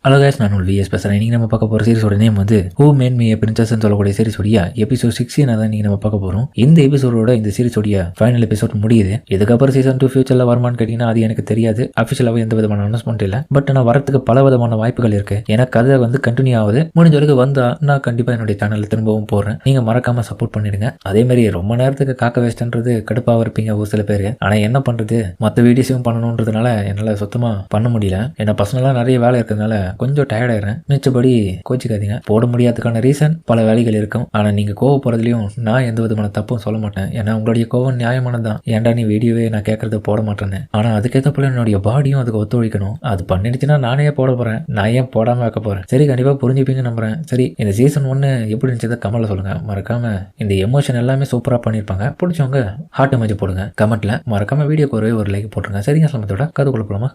Hello guys, நான் உங்கள் vs பேசுகிறேன். இன்றைக்கி நம்ம பார்க்க போகிற சீரிஸோட நேம் வந்து ஹூ மேட் மீ எ பிரின்சஸ்ன்னு சொல்லக்கூடிய சீரிஸோடைய எபிசோட் 16 தான் நீங்கள் நம்ம பார்க்க போகிறோம். இந்த எபிசோடோட இந்த சீரிஸோடைய ஃபைனல் எபிசோட் முடியுது. இதுக்கப்புறம் சீசன் 2 ஃபியூச்சரில் வருமானு கேட்டிங்கன்னா அது எனக்கு தெரியாது. அஃபிஷியலாகவே எந்த விதமான அனௌன்ஸ்மெண்ட் இல்லை. பட் நான் வரத்துக்கு பல விதமான வாய்ப்புகள் இருக்குது. ஏன்னா கதை வந்து கண்டினியூ ஆகுது. முடிஞ்ச அளவுக்கு வந்தால் நான் கண்டிப்பாக என்னுடைய சேனலில் திரும்பவும் போடுறேன். நீங்கள் மறக்காமல் சப்போர்ட் பண்ணிடுங்க. அதேமாதிரி ரொம்ப நேரத்துக்கு காக்க வேஸ்ட்ன்றது கடுப்பாக இருப்பீங்க ஒரு சில பேர். ஆனால் என்ன பண்ணுறது, மற்ற வீடியோஸையும் பண்ணணுன்றதுனால என்னால் சுத்தமாக பண்ண முடியல. ஏன்னா பர்சனலாக நிறைய வேலை இருக்கிறதுனால கொஞ்சம் டயர்டாயிடுறேன். மிச்சபடி கோச்சிக்காதீங்க. போட முடியாததுக்கான ரீசன் பல வேலைகள் இருக்கும். ஆனா நீங்க கோவப்படுறதுலயும் நான் எந்த விதமான தப்பும் சொல்ல மாட்டேன். ஏன்னா உங்களுடைய கோவம் நியாயமானதான். ஏன்டா நீ வீடியோவே நான் கேட்கறத போட மாட்டேன்னு. ஆனா அதுக்கேற்ற போல என்னுடைய பாடியும் அதுக்கு ஒத்துழைக்கணும். அது பண்ணிடுச்சுன்னா நானே போட போறேன். நான் ஏன் போடாம வைக்க போறேன்? சரி, கண்டிப்பா புரிஞ்சுப்பீங்க நம்புறேன். சரி, இந்த சீசன் 1 எப்படி இருந்துச்சு கமெண்ட்ல சொல்லுங்க. மறக்காம இந்த எமோஷன் எல்லாமே சூப்பரா பண்ணிருப்பாங்க. பிடிச்சவங்க ஹார்ட் எமோஜி போடுங்க கமெண்ட்ல. மறக்காம வீடியோக்கு ஒரு லைக் போட்டுருங்க. சரிங்க, சமத்தோட கதைக்குள்ள போலாமா?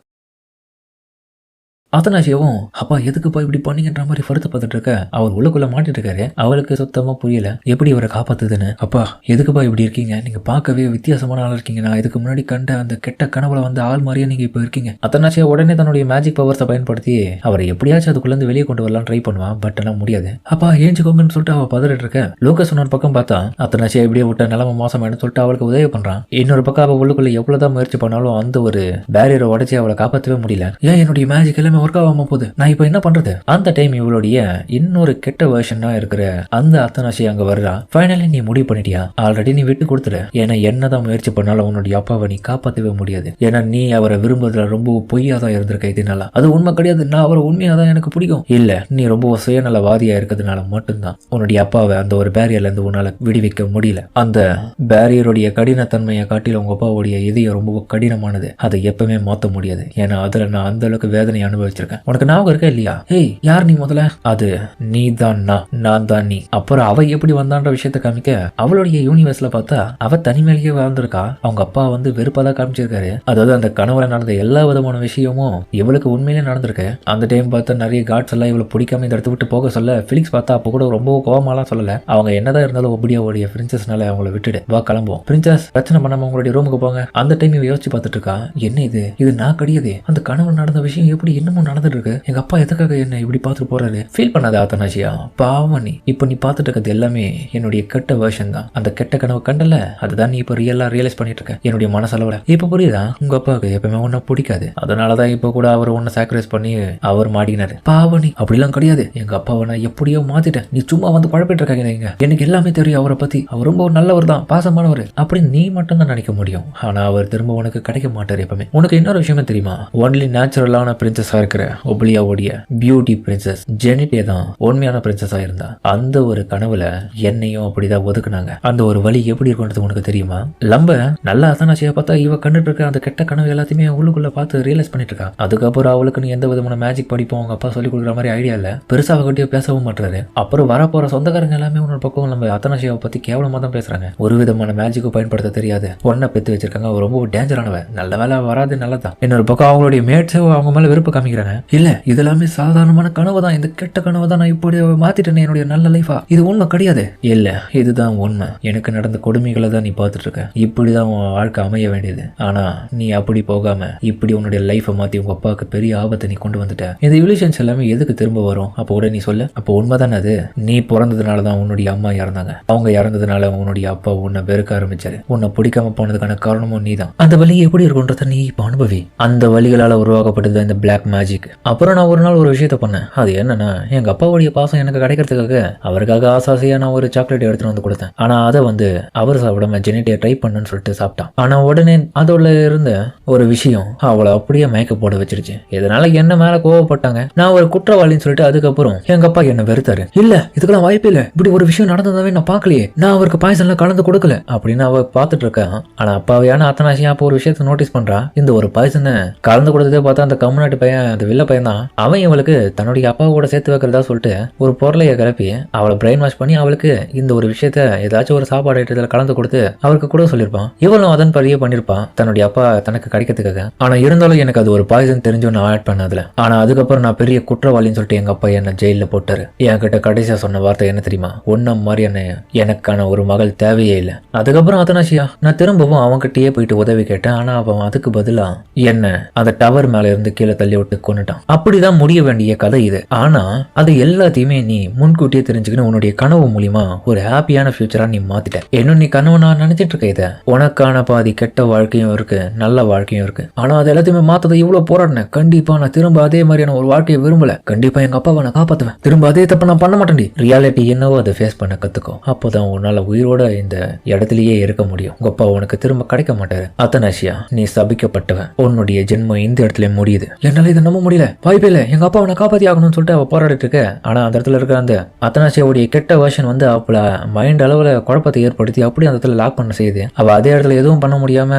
அத்தனாசியாவும் அப்பா எதுக்குப்பா இப்படி பண்ணீங்கன்ற மாதிரி வருத்தப்பட்டு இருக்க அவர் உள்ளுக்குள்ள மாட்டிட்டு இருக்காரு. அவளுக்கு சுத்தமா புரியல எப்படி இவரை காப்பாத்துதுன்னு. அப்பா எதுக்குப்பா இப்படி இருக்கீங்க? நீங்க பார்க்கவே வித்தியாசமான ஆள் இருக்கீங்க. நான் இதுக்கு முன்னாடி கண்ட அந்த கெட்ட கனவுல வந்து ஆள் மாதிரியே நீங்க இப்ப இருக்கீங்க. அத்தனாசியா உடனே தன்னுடைய மேஜிக் பவர்ஸை பயன்படுத்தி அவரை எப்படியாச்சும் அதுக்குள்ள இருந்து வெளியே கொண்டு வரலாம் ட்ரை பண்ணுவான். பட் எல்லாம் முடியாது. அப்பா ஏஞ்சுக்கோங்கன்னு சொல்லிட்டு அவ பதறிட்டு இருக்க. லூகாஸ் ஒரு பக்கம் பார்த்தா அத்தனாசியா இப்படியே விட்ட நிலைமை மோசமாயிடும் சொல்லிட்டு அவளுக்கு உதவி பண்றான். இன்னொரு பக்கம் அவ உள்ளுக்குள்ள எவ்வளவுதான் முயற்சி பண்ணாலும் அந்த ஒரு பேரியரை உடைச்சி அவளை காப்பாற்றவே முடியல. ஏன் என்னுடைய மேஜிக் எல்லாமே ஒர்க் ஆகாம போகுது, நான் இப்ப என்ன பண்றது? அந்த டைம் இவளுடைய இன்னொரு கெட்ட வெர்ஷனா இருக்கிற அந்த அத்தனாசி அங்க வர்றா. ஃபைனலி நீ முடிவு பண்ணிட்டியா? ஆல்ரெடி நீ விட்டு கொடுத்துரு. ஏன்னா என்னதான் முயற்சி பண்ணாலும் உன்னுடைய அப்பாவை நீ காப்பாற்றவே முடியாது. ஏன்னா நீ அவரை விரும்புறதுல ரொம்ப பொய்யாதான் இருந்திருக்க. இதனால அது உண்மை கிடையாது. நான் அவரை உண்மையாதான் எனக்கு பிடிக்கும். இல்ல, நீ ரொம்ப சுயநலவாதியா இருக்கிறதுனால மட்டும்தான் உன்னுடைய அப்பாவை அந்த ஒரு பேரியர்ல இருந்து உன்னால விடுவிக்க முடியல. அந்த பேரியருடைய கடினத்தன்மையை காட்டில உங்க அப்பாவுடைய இதயம் ரொம்ப கடினமானது. அதை எப்பவுமே மாற்ற முடியாது. ஏன்னா அதுல நான் அந்த அளவுக்கு வேதனை அனுபவிச்சிருக்கேன். உனக்கு ஞாபகம் இருக்கா இல்லையா? ஏய், யார் நீ முதல்ல? அது நீ தான், நான் தான் நீ. அப்புறம் அவ எப்படி வந்தான்ற விஷயத்த காமிக்க அவளுடைய யூனிவர்ஸ்ல பார்த்தா அவ தனிமையிலேயே வாழ்ந்திருக்கா. அவங்க அப்பா வந்து வெறுப்பாதான் காமிச்சிருக்காரு. அதாவது அந்த கனவுல நடந்த எல்லா விதமான விஷயமும் இவளுக்கு உண்மையிலே நடந்திருக்கு. அந்த டைம் பார்த்தா நிறைய காட்ஸ் எல்லாம் இவளை பிடிக்காம இந்த இடத்த விட்டு போக சொல்ல பிலிக்ஸ் பார்த்தா அப்ப கூட ரொம்ப கோவமாலாம் சொல்லல. அவங்க என்னதான் இருந்தாலும் ஒபடியாவுடைய பிரின்சஸ்னால அவங்கள விட்டுடு, வா கிளம்புவோம். பிரின்சஸ் பிரச்சனை பண்ணாம உங்களுடைய ரூமுக்கு போங்க. அந்த டைம் இவ யோசிச்சு பார்த்துட்டு இருக்கா. என்ன இது நான் கிடையாது. அந்த கனவுல நடந்த விஷயம் எப்படி இன்னமும் நடந்துட்டு இருக்கு. எங்க அப்பா எதுக்காக என்ன இப்படி பார்த்துட்டு போறாரு? ஃபீல் பண்ணாத அத்தனாசியா, பாவம் நீ. இப்ப நீ பார்த்துட்டு இருக்கிறது எல்லாமே என்னுடைய கெட்ட வெர்ஷன் தான். அந்த கெட்ட கனவு கண்டல, அதுதான் நீ இப்ப ரியலைஸ் பண்ணிட்டு இருக்க என்னுடைய மனசளவுல. இப்ப புரியுதா? உங்க அப்பாவுக்கு எப்பவுமே ஒன்னும் பிடிக்காது. அதனாலதான் இப்ப கூட அவர் ஒன்னு சாக்ரிஃபைஸ் பண்ணி அவர் மாட்டினாரு. பாவம் நீ. அப்படிலாம் கிடையாது. எங்க அப்பாவை நான் எப்படியோ மாத்திட்டேன். நீ சும்மா வந்து பழப்பிட்டு இருக்காங்க. எனக்கு எல்லாமே தெரியும் அவரை பத்தி. அவர் ரொம்ப நல்லவர் தான், பாசமானவர் அப்படின்னு நீ மட்டும் தான் நினைக்க முடியும். ஆனா அவர் திரும்ப உனக்கு கிடைக்க மாட்டார் எப்பவுமே. உனக்கு இன்னொரு விஷயமே தெரியுமா? ஒன்லி நேச்சுரலான பிரின்சஸா இருக்கிற ஒப்லியாவுடைய பியூட்டி பிரின்சஸ் ஜெனிட்டே தான் உண்மையான பிரின்சஸா இருந்தா. அந்த ஒரு கனவுல என்னையும் அப்படிதான் ஒதுக்குனாங்க. அந்த ஒரு வழி எப்படி இருக்குன்றது உனக்கு தெரியுமா? லம்ப நல்லா அத்தனாசியா பார்த்தா இவ கண்டுட்டு இருக்க அந்த கெட்ட கனவு எல்லாத்தையுமே உள்ளுக்குள்ள பார்த்து ரியலைஸ் பண்ணிட்டு இருக்கா. அதுக்கப்புறம் அவளுக்கு நீ எந்த விதமான மேஜிக் படிப்போம் அவங்க அப்பா சொல்லி கொடுக்குற மாதிரி ஐடியா இல்ல. பெருசா அவகிட்டயே பேசவும் மாட்டாரு. அப்புறம் வரப்போற சொந்தக்காரங்க எல்லாமே உன்னோட பக்கம் நம்ம அத்தனாசியாவை பத்தி கேவலமா தான் பேசுறாங்க. ஒரு விதமான மேஜிக்கும் பயன்படுத்த தெரியாது. ஒன்ன பெத்து வச்சிருக்காங்க. ரொம்ப டேஞ்சரானவ. நல்ல வேலை வராது, நல்லதான். இன்னொரு பக்கம் அவங்களுடைய மேட்ஸே அவங்க மேல வெறுப்பு காமிக்கிறாங்க. இல்ல, இதெல்லாமே சாதாரணமான கனவு தான். இந்த கெட்ட கனவு தான் நான் இப்படி மாத்திட்டேன் என்னுடைய நல்ல லைஃபா. இது உண்மை கிடையாது. இல்ல, இதுதான் உண்மை. எனக்கு நடந்த கொடுமைகளை தான் நீ பார்த்துட்டு இருக்க. இப்படிதான் உன் வாழ்க்கை அமைய வேண்டியது. ஆனா நீ அப்படி போகாம இப்படி உன்னுடைய லைஃபை மாத்தி உங்க அப்பாவுக்கு பெரிய ஆபத்தை நீ கொண்டு வந்துட்ட. இந்த இல்யூஷன்ஸ் எல்லாமே எதுக்கு திரும்ப வரும்? அப்போ கூட நீ சொல்ல. அப்போ உண்மைதானே அது? நீ பிறந்ததுனால தான் உன்னுடைய அம்மா இறந்தாங்க. அவங்க இறந்ததுனால உன்னுடைய அப்பா உன்னை வெறுக்க ஆரம்பிச்சாரு. உன்னை பிடிக்காம போனதுக்கான காரணமும் நீ தான். அந்த வலி எப்படி இருக்குன்றத நீ இப்ப அனுபவி. அந்த வலிகளால உருவாக்கப்பட்டது இந்த பிளாக் மேஜிக். அப்புறம் நான் ஒரு நாள் ஒரு விஷயத்த பண்ணேன். அது என்னன்னா, எங்க அப்பாவுடைய பாசம் எனக்கு கிடைக்கிறதுக்காக அவருக்காக ஆசாசியா நான் ஒரு சாக்லேட் எடுத்துட்டு வந்து கொடுத்தேன். ஆனா அதை வந்து அவர் சாப்பிடாம ஜெனிட்டியை ட்ரை பண்ணுன்னு சொல்லிட்டு சாப்பிட்டான். ஆனா உடனே அதோட இருந்த ஒரு விஷயம் அவளை அப்படியே மயக்க போட வச்சிருச்சு. இதனால என்ன மேல கோவப்பட்டாங்க. நான் ஒரு குற்றவாளின்னு சொல்லிட்டு அதுக்கப்புறம் எங்க அப்பா என்ன வெறுத்தாரு. இல்ல, இதுக்கெல்லாம் வாய்ப்பே இல்ல. இப்படி ஒரு விஷயம் நடந்ததாவே நான் பாக்கலையே. நான் அவருக்கு பாய்சன்லாம் கலந்து கொடுக்கல அப்படின்னு அவ பாத்துட்டு இருக்கா. ஆனா அப்பாவையான அத்தனாசியா அப்போ ஒரு விஷயத்த நோட்டீஸ் பண்றா. இந்த ஒரு பாய்சனை கலந்து கொடுத்ததே பார்த்தா அந்த கம்யூனிட்டி பையன், அந்த வில்ல பையன் தான். அவன் இவளுக்கு தன்னுடைய அப்பாவை கூட சேர்த்து வைக்கிறதா சொல்லிட்டு ஒரு பொருளைய கிளப்பி அவளை பிரெயின் வாஷ் பண்ணி அவளுக்கு இந்த ஒரு விஷயத்த ஏதாச்சும் ஒரு சாப்பாடு ஐட்டத்தில் கலந்து கொடுத்து அவருக்கு கூட சொல்லியிருப்பான். இவளும் அதன் படியே பண்ணிருப்பான் தன்னுடைய அப்பா தனக்கு கிடைக்கிறதுக்காக. ஆனா இருந்தாலும் எனக்கு அது ஒரு பாய்சன் தெரிஞ்சு நான் ஆட் பண்ணதுல. ஆனா அதுக்கப்புறம் நான் பெரிய குற்றவாளின்னு சொல்லிட்டு எங்க அப்பா என்ன ஜெயில போட்டாரு. என்கிட்ட கடைசியா சொன்ன வார்த்தை என்ன தெரியுமா? ஒன்ன மாதிரியான எனக்கான ஒரு மகள் தேவையே இல்லை. அதுக்கப்புறம் அத்தனாசியா நான் திரும்பவும் அவன்கிட்டயே போயிட்டு உதவி கேட்டேன். ஆனா அவன் அதுக்கு பதிலா என்ன அந்த டவர் மேல இருந்து கீழே தள்ளி விட்டு கொன்னுட்டான். அப்படிதான் முடிய வேண்டிய கதை இது. ஆனா அது எல்லாத்தையுமே நீ முன்கூட்டியே தெரிஞ்சுக்கணும். உன்னுடைய கனவு மூலியமா ஒரு ஹாப்பியான ஃபியூச்சரா நீ மாத்திட்ட. இன்னும் நீ கனவு நான் நினைச்சிட்டு இருக்க. இதை உனக்கான பாதி கெட்ட வாழ்க்கையும் இருக்கு, நல்ல வாழ்க்கையும் இருக்கு. ஆனா அது எல்லாத்தையுமே மாத்ததை இவ்வளவு போராடினேன். கண்டிப்பா நான் திரும்ப அதே மாதிரியான ஒரு வாழ்க்கையை விரும்பல. கண்டிப்பா எங்க அப்பாவை நான் காப்பாத்துவேன். திரும்ப அதே தப்ப நான் பண்ண மாட்டேன். ரியாலிட்டி என்னவோ அதை ஃபேஸ் பண்ண கத்துக்கோ. அப்போதான் உன்னால உயிரோட இந்த இடத்துலயே இருக்க முடியும். உங்க அப்பா உனக்கு திரும்ப கிடைக்க மாட்டாரு. அத்தனாசியா, நீ சபிக்கப்பட்டவன். உன்னுடைய ஜென்மம் இந்த இடத்துல முடியுது. என்னால இதை நம்ப முடியல. வாய்ப்பே இல்ல. எங்க அப்பாவை நான் காப்பாத்தி ஆகணும்னு சொல்லிட்டு அவ போராடிட்டு இருக்க. ஆனா அந்த இடத்துல இருக்கிற அந்த அத்தனாசியாவுடைய கெட்ட வெர்ஷன் வந்து அவள மைண்ட் அளவுல குழப்பத்தை ஏற்படுத்தி அப்படியே அந்த இடத்துல லாக் பண்ண செய்யுது. அவ அதே இடத்துல எதுவும் பண்ண முடியாம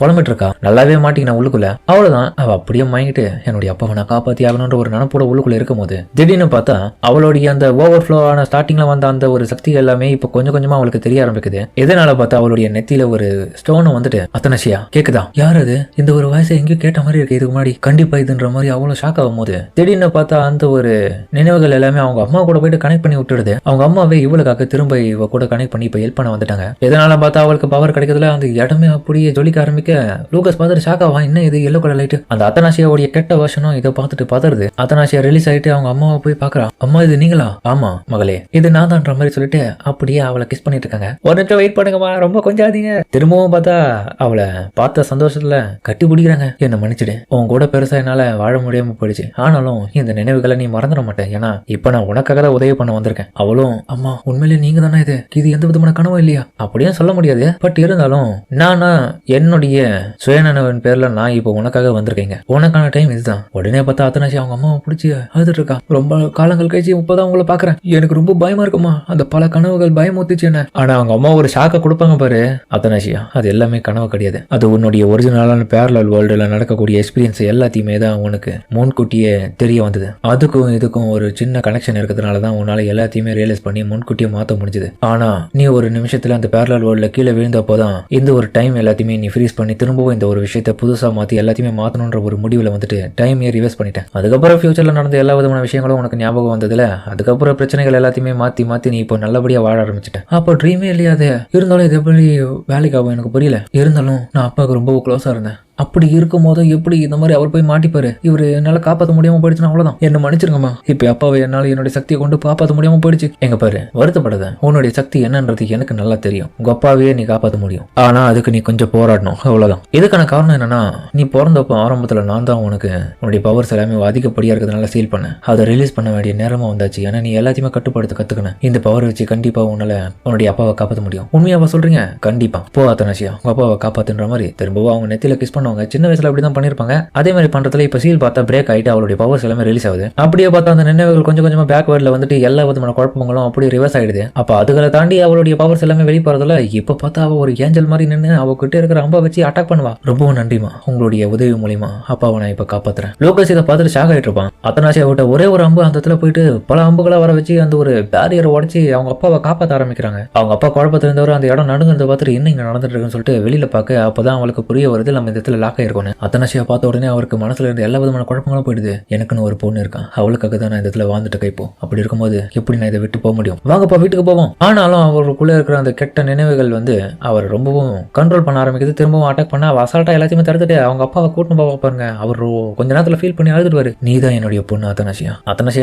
புலம்பிட்டு இருக்கா. நல்லாவே மாட்டிக்கின உள்ளுக்குள்ள. அவ்வளவுதான், அவ அப்படியே மயங்கிட்டு என்னுடைய அப்பாவை நான் காப்பாத்தி ஆகணும்ன்ற ஒரு நினைப்போட உள்ளுக்குள்ள இருக்கும் போது திடீர்னு பார்த்தா அவளுடைய அந்த ஓவர்ஃப்ளோ ஆன ஸ்டார்டிங்ல வந்த அந்த ஒரு சக்தி எல்லாமே இப்ப கொஞ்சம் கொஞ்சமா அவளுக்கு தெரிய ஆரம்பிக்குது. எதனால பார்த்தா அவளுடைய நெத்தியில ஒரு ஸ்டோன் வந்துட்டு, அத்தனாசியா கேக்குதா? யார் அது? இந்த ஒரு வயசை எங்கேயும் கேட்ட மாதிரி இருக்கு இதுக்கு முன்னாடி. கண்டிப்பா இதுன்ற மாதிரி அவ்வளவு ஷாக் ஆகும் போது திடீர்னு பார்த்தா அந்த ஒரு நினைவுகள் எல்லாமே அவங்க அம்மா கூட போயிட்டு கனெக்ட் பண்ணி விட்டுடுது. அவங்க அம்மாவே இவளுக்காக திரும்ப இவ கூட கனெக்ட் பண்ணி இப்ப ஹெல்ப் பண்ண வந்துட்டாங்க. எதனால பார்த்தா அவளுக்கு பவர் கிடைக்கிறதுல அந்த இடமே அப்படியே ஜொலிக்க ஆரம்பிக்க லூகஸ் பார்த்துட்டு ஷாக் ஆவா. என்ன இது எல்லோ கலர் லைட்? அந்த அத்தனாசியாவுடைய கெட்ட வருஷனும் இதை பார்த்துட்டு பதறுது. அத்தனாசியா ரிலீஸ் ஆயிட்டு அவங்க அம்மாவை போய் பாக்குறா. அம்மா இது நீங்களா? ஆமா மகளே, இது நான் தான்ற மாதிரி சொல்லிட்டு அப்படியே அவளை கிஸ் பண்ணிட்டு இருக்காங்க. ஒரு நிமிஷம் வெயிட் பண்ணுங்கம்மா, ரொம்ப கொஞ்சாதீங்க. திரும்பவும் பார்த்தா அவளை பார்த்த சந்தோஷத்துல கட்டி பிடிக்கிறாங்க. என்ன மன்னிச்சிடு, உன் கூட பெருசா என்னால வாழ முடியாம போயிடுச்சு. ஆனாலும் இந்த நினைவுகளை நீ மறந்துட மாட்டேன். ஏன்னா இப்ப நான் உனக்காக தான் உதவி பண்ண வந்திருக்கேன். அவளும் அம்மா உண்மையிலேயே நீங்க தானே இது எந்த விதமான கனவும் இல்லையா? அப்படியே சொல்ல முடியாது. பட் இருந்தாலும் நானா என்னுடைய சுயநனவின் பேர்ல நான் இப்போ உனக்காக வந்திருக்கேங்க. உனக்கான டைம் இதுதான். உடனே பார்த்தா அத்தனாசி அவங்க அம்மாவை பிடிச்சி அழுதுட்டு இருக்கா. ரொம்ப காலங்கள் கழிச்சு இப்பதான் உங்களை பாக்குறேன். எனக்கு ரொம்ப பயமா இருக்குமா. அந்த பல கனவுகள் பயமுறுத்துச்சு என்ன. ஆனா அவங்க அம்மா ஒரு ஷாக்க கொடுப்பாங்க பாரு அத்தனாசியா, அது எல்லாமே கனவு கிடையாது. அது உன்னுடைய ஒரிஜினலான பேரலல் வேர்ல்டுல நடக்கக்கூடிய எக்ஸ்பீரியன்ஸ் எல்லாத்தையுமே தான் உனக்கு முன்கூட்டியே தெரிய வந்தது. அதுக்கும் இதுக்கும் ஒரு சின்ன கனெக்ஷன் இருக்கிறதுனால தான் உன்னால எல்லாத்தையுமே ரியலைஸ் பண்ணி முன்கூட்டியே மாற்ற முடிஞ்சது. ஆனா நீ ஒரு நிமிஷத்துல அந்த பேரலல் வேர்ல்ட்ல கீழே விழுந்தப்போதான் இந்த ஒரு டைம் எல்லாத்தையுமே நீ ஃப்ரீஸ் பண்ணி திரும்பவும் இந்த ஒரு விஷயத்தை புதுசா மாத்தி எல்லாத்தையுமே மாத்தணும்ன்ற ஒரு முடிவுல வந்துட்டு டைமே ரிவர்ஸ் பண்ணிட்டேன். அதுக்கப்புறம் ஃபியூச்சர்ல நடந்த எல்லா விதமான விஷயங்களும் உனக்கு ஞாபகம் வந்ததுல அதுக்கப்புறம் பிரச்சனைகள் எல்லாத்தையுமே மாத்தி நீ இப்போ நல்லபடியா வாழ ஆரம்பிச்சிட்டேன். அப்போ ட்ரீமே இல்லையா அது. இருந்தாலும் இது எப்படி வேலைக்கு ஆகும் எனக்கு புரியல. இருந்தாலும் நான் அப்பாவுக்கு ரொம்ப க்ளோஸா இருந்தேன். அப்படி இருக்கும் போதும் எப்படி இந்த மாதிரி அவர் போய் மாட்டிப்பாரு. இவரு என்னால காப்பாற்ற முடியாம போயிடுச்சுன்னா அவ்வளவுதான். என்ன மன்னிச்சிருங்கம்மா. இப்ப அப்பாவை என்னால என்னுடைய சக்தியை கொண்டு காப்பாற்ற முடியாம போயிடுச்சு. எங்க பாரு, வருத்தப்படாத. உன்னுடைய சக்தி என்னன்றது எனக்கு நல்லா தெரியும். உங்க அப்பாவையே நீ காப்பாற்ற முடியும். ஆனா அதுக்கு நீ கொஞ்சம் போராடணும், அவ்வளவுதான். இதுக்கான காரணம் என்னன்னா, நீ பிறந்தப்போ ஆரம்பத்துல நான் தான் உனக்கு உன்னுடைய பவர்ஸ் எல்லாமே அதிகப்படியா இருக்கிறதுனால ஃபீல் பண்ண. அதை ரிலீஸ் பண்ண வேண்டிய நேரமா வந்தாச்சு. ஏன்னா நீ எல்லாத்தையுமே கட்டுப்படுத்த கத்துக்கணும். இந்த பவர் வச்சு கண்டிப்பா உன்னால உன்னுடைய அப்பாவை காப்பாற்ற முடியும். உண்மையாவா சொல்றீங்க? கண்டிப்பா போ அத்தனாசியா, உங்க அப்பாவை காப்பாத்துன்ற மாதிரி திரும்பவும் அவங்க நெத்தியில கிஸ் பண்ணுவாங்க. சின்ன வயசுல அப்படிதான் பண்ணிருப்பாங்க. அதே மாதிரி பண்றதுல இப்ப சீல் பார்த்தா பிரேக் ஆயிட்டு அவளுடைய பவர்ஸ் எல்லாமே ரிலீஸ் ஆகுது. அப்படியே பார்த்தா அந்த நினைவுகள் கொஞ்சம் கொஞ்சமா பேக்வேர்ட்ல வந்துட்டு எல்லா விதமான குழப்பங்களும் அப்படியே ரிவர்ஸ் ஆயிடுது. அப்ப அதுகளை தாண்டி அவளுடைய பவர்ஸ் எல்லாமே வெளியே போறதுல இப்ப பார்த்தா அவ ஒரு ஏஞ்சல் மாதிரி நின்று அவகிட்ட இருக்கிற அம்பா வச்சு அட்டாக் பண்ணுவா. ரொம்ப நன்றிமா, உங்களுடைய உதவி மூலியமா அப்பாவை நான் இப்ப காப்பாத்துறேன். லோகஸ் இதை பார்த்துட்டு ஷாக் ஆயிட்டு இருப்பான். அத்தனாசியா விட்ட ஒரே ஒரு அம்பு அந்த இடத்துல போயிட்டு பல அம்புகளை வர வச்சு அந்த ஒரு பேரியரை உடச்சி அவங்க அப்பாவை காப்பாற்ற ஆரம்பிக்கிறாங்க. அவங்க அப்பா குழப்பத்தில் இருந்தவரை அந்த இடம் நடுங்கிறத பார்த்துட்டு என்ன இங்க நடந்துட்டு இருக்குன்னு சொல்லிட்டு வெளியில பார்க்க அப்பதான் அவளுக்கு புரிய வருது நம்ம இந்த இடத்துல லாக் ஆயிருக்கோம். அத்தனாசியா பார்த்த உடனே அவருக்கு மனசுல இருந்த எல்லா விதமான குழப்பங்களும் போயிடுது. எனக்குன்னு ஒரு பொண்ணு இருக்கான், அவளுக்காக தான் நான் இந்த இடத்துல வாழ்ந்துட்டு கைப்போ. அப்படி இருக்கும்போது எப்படி நான் இதை விட்டு போக முடியும்? வாங்கப்பா வீட்டுக்கு போவோம். ஆனாலும் அவருக்குள்ள இருக்கிற அந்த கெட்ட நினைவுகள் வந்து அவர் ரொம்பவும் கண்ட்ரோல் பண்ண ஆரம்பிக்குது. திரும்பவும் அட்டாக் பண்ண அவ அசால்ட்டா எல்லாத்தையுமே தடுத்துட்டு அவங்க அப்பாவை கூட்டின்னு போக பாருங்க. அவர் கொஞ்ச நேரத்துல ஃபீல் பண்ணி அழுதுடுவாரு. நீ தான் என்னுடைய பொண்ணு அத்தனாசியா.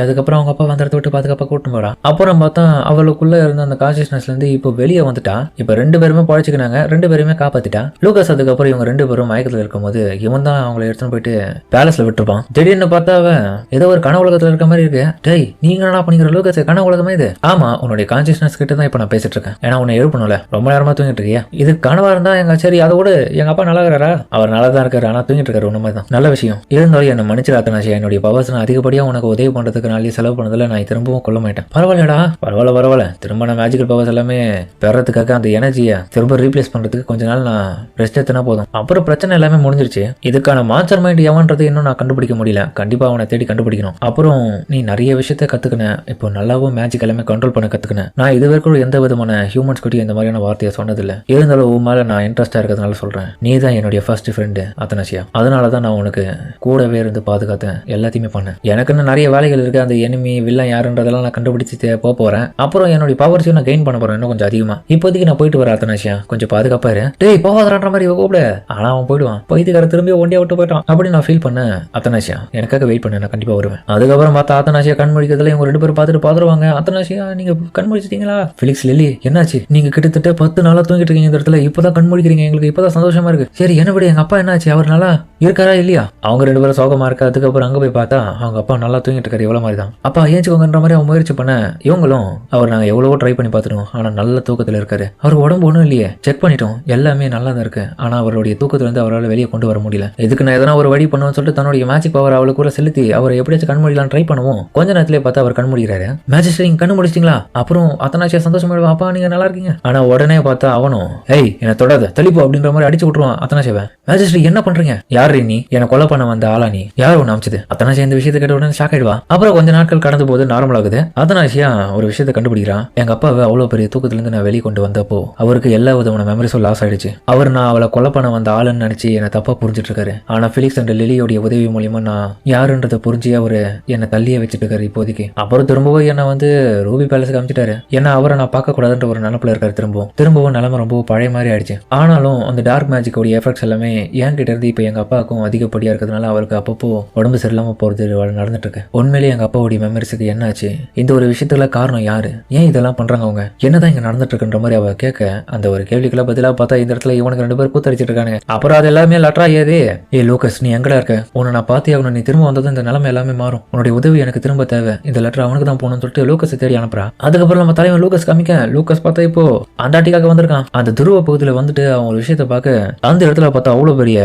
அதுக்கப்புறம் அவங்க அப்பா அந்த இடத்த விட்டு பாதுகாப்பா கூட்டின்னு போறா. அப்புறம் பார்த்தா அவளுக்குள்ள இருந்த அந்த கான்சியஸ்னஸ்ல இருந்து இப்போ வெளியே வந்துட்டா. இப்ப 2 பேருமே பழச்சிக்கினாங்க, 2 பேருமே காப்பாத்திட்டா. லூகாஸ் அதுக்கப்புறம் இவங்க 2 பேரும் மயக்கத்துல இருக்கும்போது இவன் தான் அவங்களை எடுத்துன்னு போயிட்டு பேலஸ்ல விட்டுருப்பான். திடீர்னு பார்த்தா அவன் ஏதோ ஒரு கனவு உலகத்துல இருக்க மாதிரி இருக்கு. டேய் நீங்க என்ன பண்ணிக்கிற லூகாஸ்? கனவு உலகமே இது? ஆமா, உன்னுடைய கான்சியஸ்னஸ் கிட்ட தான் இப்ப நான் பேசிட்டு இருக்கேன். ஏன்னா உன்னை எழுப்பணும்ல, ரொம்ப நேரமா தூங்கிட்டு இருக்கியா? இது கனவா இருந்தா எங்க சரி அதை விட எங்க அப்பா நல்லா இருக்கிறாரா? அவர் நல்லா தான் இருக்காரு, ஆனா தூங்கிட்டு இருக்காரு. உண்மை தான், நல்ல விஷயம். இருந்தாலும் என்ன மன்னிச்சிடாத்தனாசியா, என்னுடைய பவர்ஸ் நான் அதிகப்படியா உனக்கு உதவி பண்றதுக்கு நாளே செலவு பண்ணதுல நான் திரும்பவும் கொள்ள மாட்டேன். பரவாயில்லடா, பரவாயில்ல. திரும்ப நான் மேஜிக்கல் பவர்ஸ் எல்லாமே பெறதுக்காக அந்த எனர்ஜியை திரும்ப ரீப்ளேஸ் பண்றதுக்கு கொஞ்ச நாள் நான் ரெஸ்ட் எடுத்தனா போதும். அப்புறம் பிரச்சனை எல்லாமே முடிஞ்சிருச்சு. இதுக்கான மாஸ்டர் மைண்ட் எவன்றது இன்னும் நான் கண்டுபிடிக்க முடியல. கண்டிப்பா அவனை தேடி கண்டுபிடிக்கணும். அப்புறம் நீ நிறைய விஷயத்த கத்துக்கின. இப்போ நல்லாவும் மேஜிக் எல்லாமே கண்ட்ரோல் பண்ண கத்துக்கினேன். நான் இது வரைக்கும் எந்த விதமான ஹியூமன்ஸ் கிட்ட இந்த மாதிரியான வார்த்தையை சொன்னதில்லை. இருந்தாலும் உன் மேல நான் இன்ட்ரெஸ்டா இருக்கிறதுனால சொல்றேன். நீ தான் என்னுடைய ஃபர்ஸ்ட் ஃப்ரெண்டு அத்தனாசியா. அதனாலதான் நான் உனக்கு கூடவே இருந்து பாதுகாத்தேன், எல்லாத்தையுமே பண்ணேன். எனக்குன்னு நிறைய வேலைகள் இருக்கு. அந்த எனிமி வில்லன் யாருன்றதெல்லாம் நான் கண்டுபிடிச்சு போறேன். அப்புறம் என்னுடைய பவர்ஸையும் நான் கெயின் பண்ண போறேன் இன்னும் கொஞ்சம் அதிகமா. இப்போதைக்கு நான் போயிட்டு வரேன் அத்தனாசியா, கொஞ்சம் பாதுகாப்பா இரு. டேய் போவாதரான்ற மாதிரி கூப்பிடு. ஆனா அவன் போயிடுவான். பைத்தியக்கார திரும்பி ஒண்டியா விட்டு போயிட்டான் அப்படி நான் ஃபீல் பண்ணேன். அத்தனாசியா எனக்காக வெயிட் பண்ண, நான் கண்டிப்பா வருவேன். அதுக்கப்புறம் பார்த்தா அத்தனாசியா கண் முடிக்கிறதுல இவங்க 2 பேரும் பார்த்துட்டு பாத்துருவாங்க. அத்தனாசியா நீங்க கண் முடிச்சிட்டீங்களா? ஃபிலிக்ஸ் லில்லி என்னாச்சு? நீங்க கிட்டத்தட்ட 10 நாளா தூங்கிட்டு இருக்கீங்க இந்த இடத்துல, இப்பதான் கண் முடிக்கிறீங்க, எங்களுக்கு இப்பதான் சந்தோஷமா இருக்கு. சரி என்ன விட, எங்க அப்பா என்னாச்சு? அவர் நல்லா இருக்காரா இல்லையா? அவங்க 2 பேரும் சோகமா இருக்கா. அதுக்கப்புறம் அங்க போய் பார்த்தா அவங்க அப்பா நல்லா தூங்கிட்டு இருக்காரு. எவ்வளவு மாதிரி தான் அப்பா ஏஞ்சுக்கோங்கன்ற மாதிரி அவங்க முயற்சி பண்ண இவங்களும் அவர் நாங்க எவ்வளவோ ட்ரை பண்ணி பார்த்துட்டோம், ஆனா நல்ல தூக்கத்துல இருக்காரு. அவருக்கு உடம்பு ஒண்ணும் இல்லையே, செக் பண்ணிட்டோம், எல்லாமே நல்லா தான் இருக்கு. ஆனா அவருடைய தூக்கத்துல இருந்து அவரால் வெளியே கொண்டு வர முடியல. இதுக்கு நான் எதனா ஒரு வழி பண்ணுவேன்னு சொல்லிட்டு தன்னுடைய மேஜிக் பவர் அவளுக்கு கூட செலுத்தி அவரை எப்படியாச்சும் கண் முடியலாம் ட்ரை பண்ணுவோம். கொஞ்ச நேரத்திலே பார்த்தா அவர் கண் முடிக்கிறாரு. மேஜிஸ்ட்ரேட் நீங்க கண்ணு முடிச்சிட்டீங்களா? அப்புறம் அத்தனாச்சியா சந்தோஷமா அப்பா நீங்க நல்லா இருக்கீங்க. ஆனா உடனே பார்த்தா அவனும் ஏய் என்ன தொடாத தள்ளிப்போ அப்படின்ற மாதிரி அடிச்சு விட்டுருவான் அத்தனாச்சியாவை. மேஜிஸ்ட்ரேட் என்ன பண்றீங்க? யாரு நீ? என்ன கொலை பண்ண வந்த ஆளா நீ? யார் ஒன்று அமைச்சது? அத்தனாசியா இந்த விஷயத்தை கேட்ட உடனே ஷாக் ஆயிடுவா. அப்புறம் கொஞ்ச நாட்கள் கடந்து போது நார்மல் ஆகுது. அத்தனாசியா ஒரு விஷயத்தை கண்டுபிடிக்கிறான். எங்க அப்பாவை அவ்வளவு பெரிய தூக்கத்துல இருந்து நான் வெளியே கொண்டு வந்தப்போ அவருக்கு எல்லா விதமான மெமரிஸும் லாஸ் ஆயிடுச்சு. அவர் நான் அவளை கொலை பண்ண வந்த ஆளுன்னு நினைச்சு என்ன தப்பா புரிஞ்சிட்டு இருக்காரு. ஆனா பிலிக்ஸ் அண்ட் லிலியோடைய உதவி மூலியமா நான் யாருன்றதை புரிஞ்சு அவரு என்னை தள்ளியே வச்சுட்டு இருக்காரு இப்போதைக்கு. அப்புறம் திரும்பவும் என்ன வந்து ரூபி பேலஸுக்கு அமைச்சிட்டாரு. ஏன்னா அவரை நான் பார்க்க கூடாதுன்ற ஒரு நினைப்புல இருக்காரு. திரும்பவும் நிலைமை ரொம்ப பழைய மாதிரி ஆயிடுச்சு. ஆனாலும் அந்த டார்க் மேஜிக்கோடைய எஃபெக்ட்ஸ் எல்லாமே என்கிட்ட இருந்து இப்ப எங்க அப்பாவுக்கும் அதிகப்படியா இருக்கிறதுனால அவருக்கு அப்பப்போ உடம்பு சரியில்லாம போறது நடந்துட்டு இருக்கு. உண்மையிலேயே எங்க அப்பாவுடைய மெமரிஸுக்கு என்ன ஆச்சு? இந்த ஒரு விஷயத்துல காரணம் யாரு? ஏன் இதெல்லாம் பண்றாங்க? அவங்க என்னதான் இங்க நடந்துட்டு இருக்குன்ற மாதிரி அவ கேட்க அந்த ஒரு கேள்விக்குள்ள பதிலா பார்த்தா இந்த இடத்துல இவனுக்கு 2 பேர் கூத்தடிச்சிட்டு இருக்காங்க. அப்புறம் அது எல்லாமே லட்ரா ஏதே ஏ லூக்கஸ் நீ எங்கடா இருக்க? உன்னை நான் பார்த்தே அவனை, நீ திரும்ப வந்ததும் இந்த நிலைமை எல்லாமே மாறும். உன்னுடைய உதவி எனக்கு திரும்ப தேவை. இந்த லெட்டர் அவனுக்கு தான் போகணும்னு சொல்லிட்டு லூக்கஸ் தேடி அனுப்புறா. அதுக்கப்புறம் நம்ம தலைவன் லூக்கஸ் காமிக்க லூக்கஸ் பார்த்தா இப்போ அண்டார்டிகாக்கு வந்திருக்கான். அந்த துருவ பகுதியில வந்துட்டு அவன் ஒரு விஷயத்த பார்க்க அந்த இடத்துல பார்த்தா அவ்வளவு பெரிய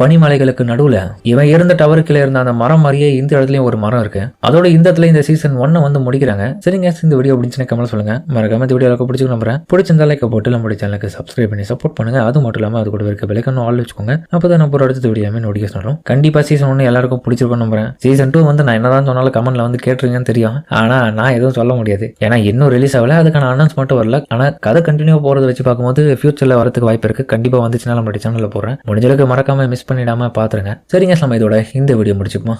பனிமலைகளுக்கு நடுவுல இவன் இருந்த டவர் கீழே இருந்த அந்த மரம் மாதிரியே இந்த இடத்துலயும் ஒரு மரம் இருக்கு. அதோட இந்த இடத்துல இந்த சீசன் 1 வந்து முடிக்கிறாங்க. சரிங்க, இந்த வீடியோ பிடிச்சுன்னு கமெண்ட் சொல்லுங்க. மறக்காம இந்த வீடியோ பிடிச்சிருக்கு நம்புறேன். பிடிச்சிருந்தா லைக் போட்டு நம்மளுடைய சேனலுக்கு சப்ஸ்கிரைப் பண்ணி சப்போர்ட் பண்ணுங்க. அது மட்டும் இல்லாம அது கூட இருக்க பெல்லைக்கான ஆல் வச்சுக்கோங்க. அப்பதான் நம்ம அடுத்த வீடியோமே நோட்டிஃபிகேஷன் வரும். கண்டிப்பா சீசன் 1 எல்லாருக்கும் பிடிச்சிருக்கும் நம்புறேன். சீசன் 2 வந்து நான் என்னதான் சொன்னாலும் கமெண்ட்ல வந்து கேட்டுருங்கன்னு தெரியும். ஆனா நான் எதுவும் சொல்ல முடியாது. ஏன்னா இன்னும் ரிலீஸ் ஆகல, அதுக்கான அனௌன்ஸ் மட்டும் வரல. ஆனா கதை கண்டினியூ போறதை வச்சு பார்க்கும்போது ஃபியூச்சர்ல வரதுக்கு வாய்ப்பு இருக்கு. கண்டிப்பா வந்துச்சுன்னா நம்மளுடைய சேனல்ல போறேன். முடிஞ்சளவுக்கு மறக்காம மிஸ் பண்ணிடாம பாத்துருங்க. சரிங்க, நம்ம இதோட இந்த வீடியோ முடிச்சுப்போம்.